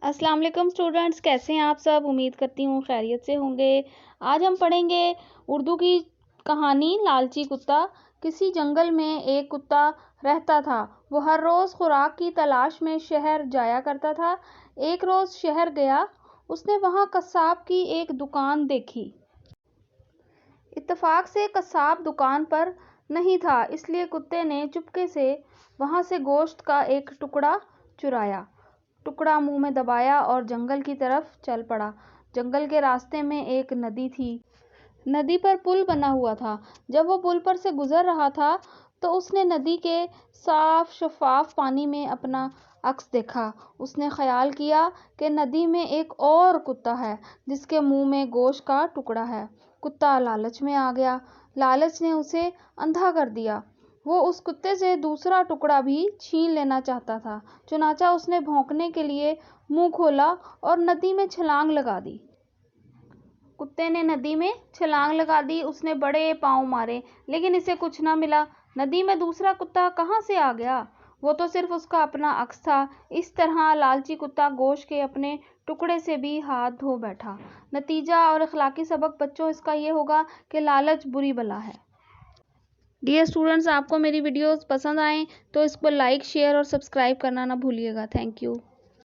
अस्सलाम वालेकुम स्टूडेंट्स, कैसे हैं आप सब। उम्मीद करती हूँ खैरियत से होंगे। आज हम पढ़ेंगे उर्दू की कहानी लालची कुत्ता। किसी जंगल में एक कुत्ता रहता था। वो हर रोज़ खुराक की तलाश में शहर जाया करता था। एक रोज़ शहर गया, उसने वहाँ कसाब की एक दुकान देखी। इत्तेफाक से कसाब दुकान पर नहीं था, इसलिए कुत्ते ने चुपके से वहाँ से गोश्त का एक टुकड़ा चुराया। टुकड़ा मुंह में दबाया और जंगल की तरफ चल पड़ा। जंगल के रास्ते में एक नदी थी। नदी पर पुल बना हुआ था। जब वो पुल पर से गुजर रहा था तो उसने नदी के साफ शफाफ पानी में अपना अक्स देखा। उसने ख्याल किया कि नदी में एक और कुत्ता है जिसके मुंह में गोश्त का टुकड़ा है। कुत्ता लालच में आ गया। लालच ने उसे अंधा कर दिया। वो उस कुत्ते से दूसरा टुकड़ा भी छीन लेना चाहता था। चुनाचा उसने भौंकने के लिए मुंह खोला और नदी में छलांग लगा दी। कुत्ते ने नदी में छलांग लगा दी। उसने बड़े पाँव मारे, लेकिन इसे कुछ न मिला। नदी में दूसरा कुत्ता कहाँ से आ गया? वो तो सिर्फ उसका अपना अक्स था। इस तरह लालची कुत्ता गोश्त के अपने टुकड़े से भी हाथ धो बैठा। नतीजा और अखलाकी सबक बच्चों इसका ये होगा कि लालच बुरी बला है। डियर स्टूडेंट्स, आपको मेरी वीडियोस पसंद आएँ तो इसको लाइक, शेयर और सब्सक्राइब करना ना भूलिएगा। Thank you.